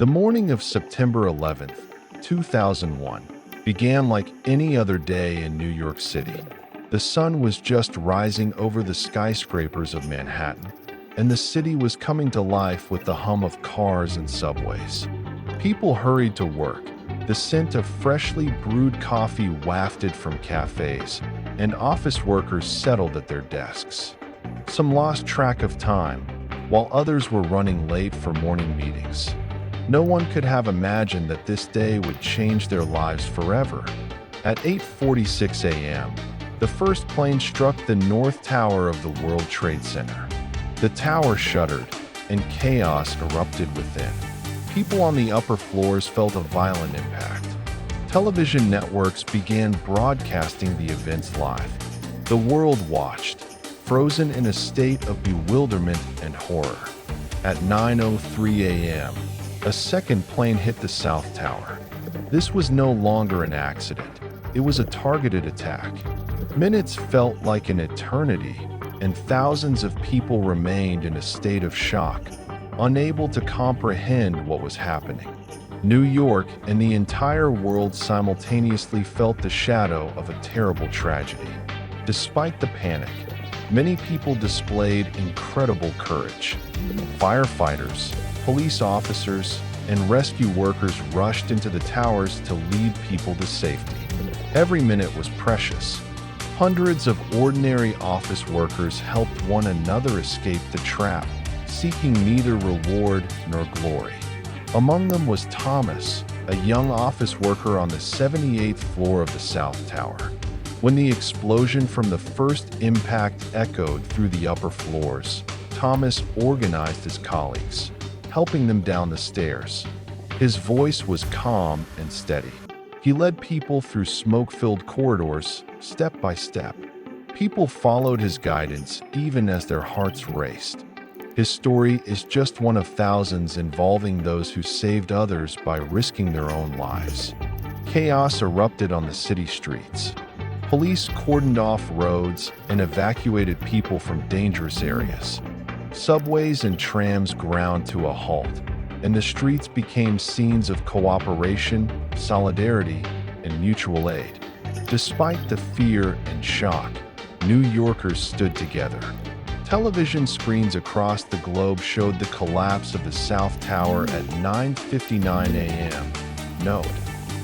The morning of September 11th, 2001, began like any other day in New York City. The sun was just rising over the skyscrapers of Manhattan, and the city was coming to life with the hum of cars and subways. People hurried to work, the scent of freshly brewed coffee wafted from cafes, and office workers settled at their desks. Some lost track of time, while others were running late for morning meetings. No one could have imagined that this day would change their lives forever. At 8:46 a.m., the first plane struck the North Tower of the World Trade Center. The tower shuddered, and chaos erupted within. People on the upper floors felt a violent impact. Television networks began broadcasting the events live. The world watched, frozen in a state of bewilderment and horror. At 9:03 a.m., a second plane hit the South Tower. This was no longer an accident. It was a targeted attack. Minutes felt like an eternity, and thousands of people remained in a state of shock, unable to comprehend what was happening. New York and the entire world simultaneously felt the shadow of a terrible tragedy. Despite the panic, many people displayed incredible courage. Firefighters, police officers, and rescue workers rushed into the towers to lead people to safety. Every minute was precious. Hundreds of ordinary office workers helped one another escape the trap, seeking neither reward nor glory. Among them was Thomas, a young office worker on the 78th floor of the South Tower. When the explosion from the first impact echoed through the upper floors, Thomas organized his colleagues, helping them down the stairs. His voice was calm and steady. He led people through smoke-filled corridors, step by step. People followed his guidance even as their hearts raced. His story is just one of thousands involving those who saved others by risking their own lives. Chaos erupted on the city streets. Police cordoned off roads and evacuated people from dangerous areas. Subways and trams ground to a halt, and the streets became scenes of cooperation, solidarity, and mutual aid. Despite the fear and shock, New Yorkers stood together. Television screens across the globe showed the collapse of the South Tower at 9:59 a.m. Note: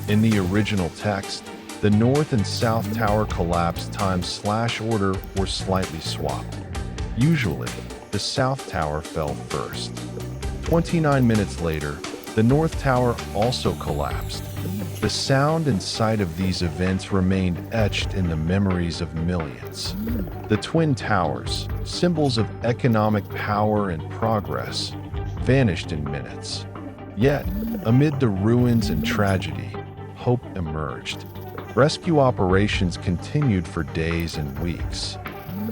in the original text, the North and South Tower collapse time/order were slightly swapped. Usually, the South Tower fell first. 29 minutes later, the North Tower also collapsed. The sound and sight of these events remained etched in the memories of millions. The Twin Towers, symbols of economic power and progress, vanished in minutes. Yet, amid the ruins and tragedy, hope emerged. Rescue operations continued for days and weeks.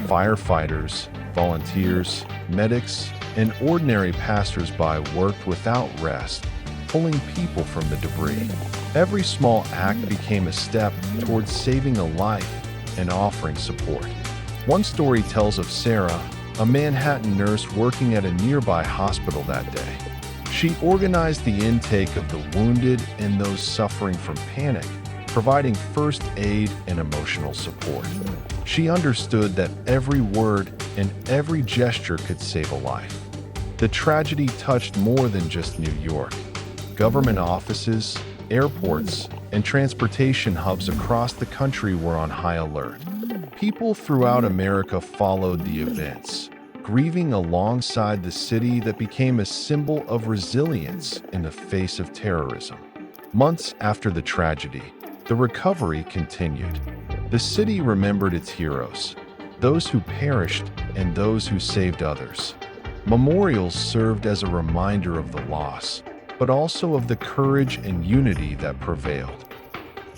Firefighters, volunteers, medics, and ordinary passers-by worked without rest, pulling people from the debris. Every small act became a step towards saving a life and offering support. One story tells of Sarah, a Manhattan nurse working at a nearby hospital that day. She organized the intake of the wounded and those suffering from panic, providing first aid and emotional support. She understood that every word and every gesture could save a life. The tragedy touched more than just New York. Government offices, airports, and transportation hubs across the country were on high alert. People throughout America followed the events, grieving alongside the city that became a symbol of resilience in the face of terrorism. Months after the tragedy, the recovery continued. The city remembered its heroes, those who perished and those who saved others. Memorials served as a reminder of the loss, but also of the courage and unity that prevailed.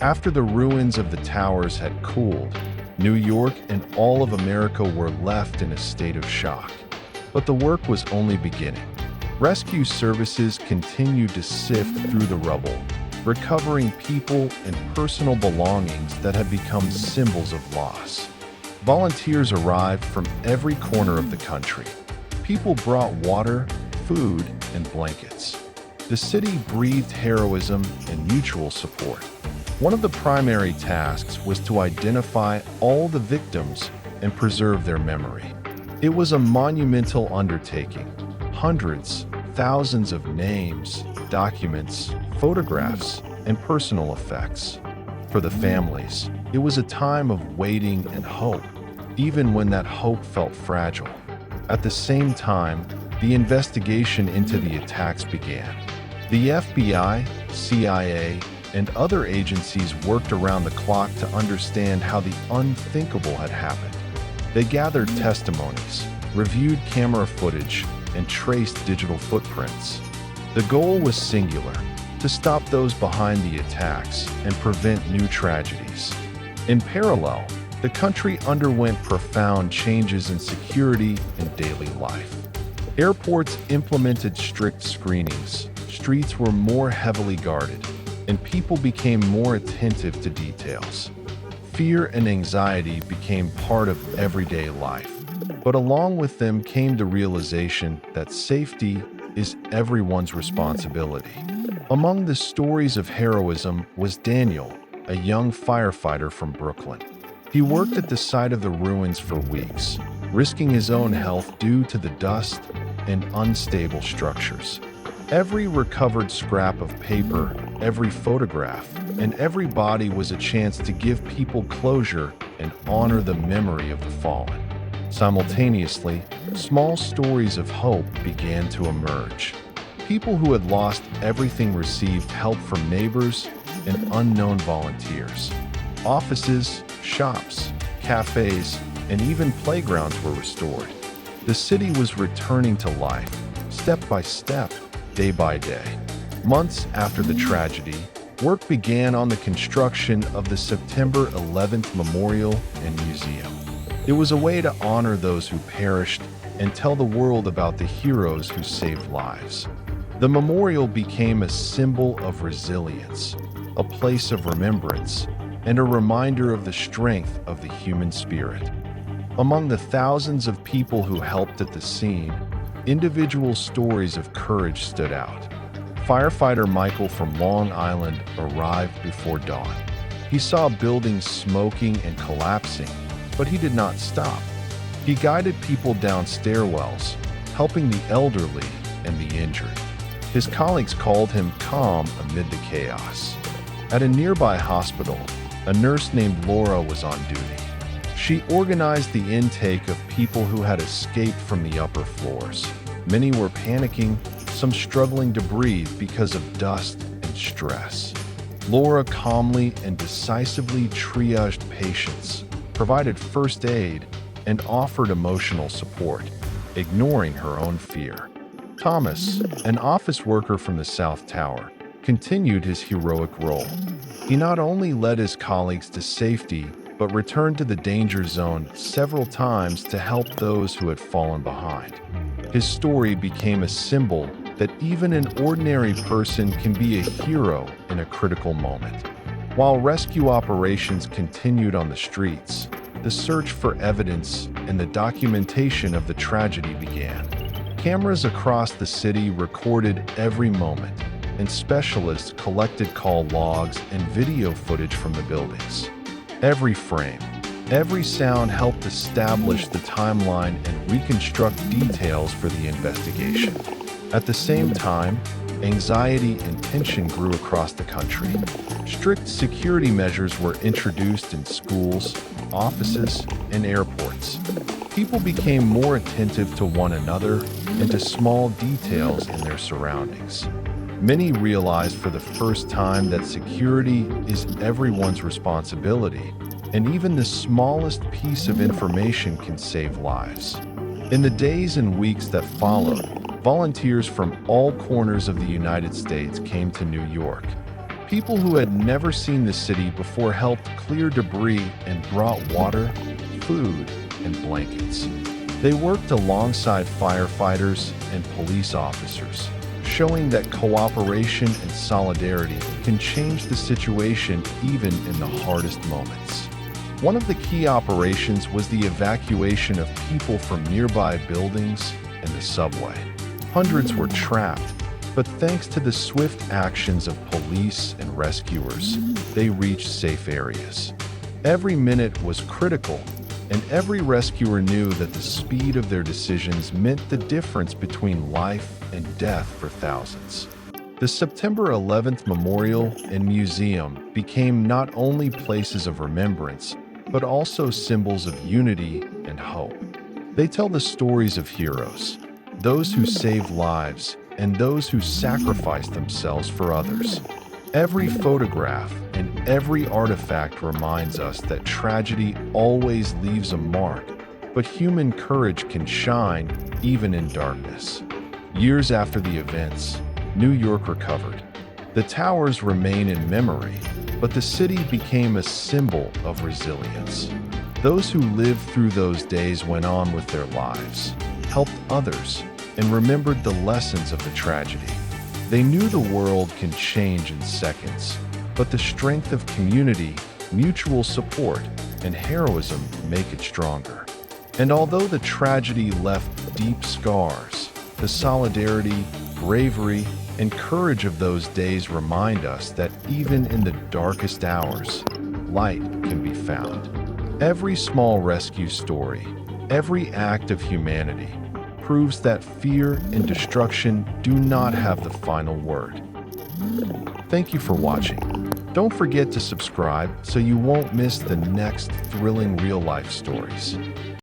After the ruins of the towers had cooled, New York and all of America were left in a state of shock. But the work was only beginning. Rescue services continued to sift through the rubble, recovering people and personal belongings that had become symbols of loss. Volunteers arrived from every corner of the country. People brought water, food, and blankets. The city breathed heroism and mutual support. One of the primary tasks was to identify all the victims and preserve their memory. It was a monumental undertaking. Hundreds, thousands of names, documents, photographs, and personal effects. For the families, it was a time of waiting and hope, even when that hope felt fragile. At the same time, the investigation into the attacks began. The FBI, CIA, and other agencies worked around the clock to understand how the unthinkable had happened. They gathered testimonies, reviewed camera footage, and traced digital footprints. The goal was singular: to stop those behind the attacks and prevent new tragedies. In parallel, the country underwent profound changes in security and daily life. Airports implemented strict screenings, streets were more heavily guarded, and people became more attentive to details. Fear and anxiety became part of everyday life, but along with them came the realization that safety is everyone's responsibility. Among the stories of heroism was Daniel, a young firefighter from Brooklyn. He worked at the site of the ruins for weeks, risking his own health due to the dust and unstable structures. Every recovered scrap of paper, every photograph, and every body was a chance to give people closure and honor the memory of the fallen. Simultaneously, small stories of hope began to emerge. People who had lost everything received help from neighbors and unknown volunteers. Offices, shops, cafes, and even playgrounds were restored. The city was returning to life, step by step, day by day. Months after the tragedy, work began on the construction of the September 11th Memorial and Museum. It was a way to honor those who perished and tell the world about the heroes who saved lives. The memorial became a symbol of resilience, a place of remembrance, and a reminder of the strength of the human spirit. Among the thousands of people who helped at the scene, individual stories of courage stood out. Firefighter Michael from Long Island arrived before dawn. He saw buildings smoking and collapsing, but he did not stop. He guided people down stairwells, helping the elderly and the injured. His colleagues called him calm amid the chaos. At a nearby hospital, a nurse named Laura was on duty. She organized the intake of people who had escaped from the upper floors. Many were panicking, some struggling to breathe because of dust and stress. Laura calmly and decisively triaged patients, provided first aid, and offered emotional support, ignoring her own fear. Thomas, an office worker from the South Tower, continued his heroic role. He not only led his colleagues to safety, but returned to the danger zone several times to help those who had fallen behind. His story became a symbol that even an ordinary person can be a hero in a critical moment. While rescue operations continued on the streets, the search for evidence and the documentation of the tragedy began. Cameras across the city recorded every moment, and specialists collected call logs and video footage from the buildings. Every frame, every sound helped establish the timeline and reconstruct details for the investigation. At the same time, anxiety and tension grew across the country. Strict security measures were introduced in schools, offices, and airports. People became more attentive to one another and to small details in their surroundings. Many realized for the first time that security is everyone's responsibility, and even the smallest piece of information can save lives. In the days and weeks that followed, volunteers from all corners of the United States came to New York. People who had never seen the city before helped clear debris and brought water, food, and blankets. They worked alongside firefighters and police officers, showing that cooperation and solidarity can change the situation even in the hardest moments. One of the key operations was the evacuation of people from nearby buildings and the subway. Hundreds were trapped, But thanks to the swift actions of police and rescuers, they reached safe areas. Every minute was critical, and every rescuer knew that the speed of their decisions meant the difference between life and death for thousands. The September 11th Memorial and Museum became not only places of remembrance, but also symbols of unity and hope. They tell the stories of heroes, those who saved lives, and those who sacrificed themselves for others. Every photograph and every artifact reminds us that tragedy always leaves a mark, but human courage can shine even in darkness. Years after the events, New York recovered. The towers remain in memory, but the city became a symbol of resilience. Those who lived through those days went on with their lives, helped others, and remembered the lessons of the tragedy. They knew the world can change in seconds, but the strength of community, mutual support, and heroism make it stronger. And although the tragedy left deep scars, the solidarity, bravery, and courage of those days remind us that even in the darkest hours, light can be found. Every small rescue story, every act of humanity, proves that fear and destruction do not have the final word. Thank you for watching. Don't forget to subscribe so you won't miss the next thrilling real-life stories.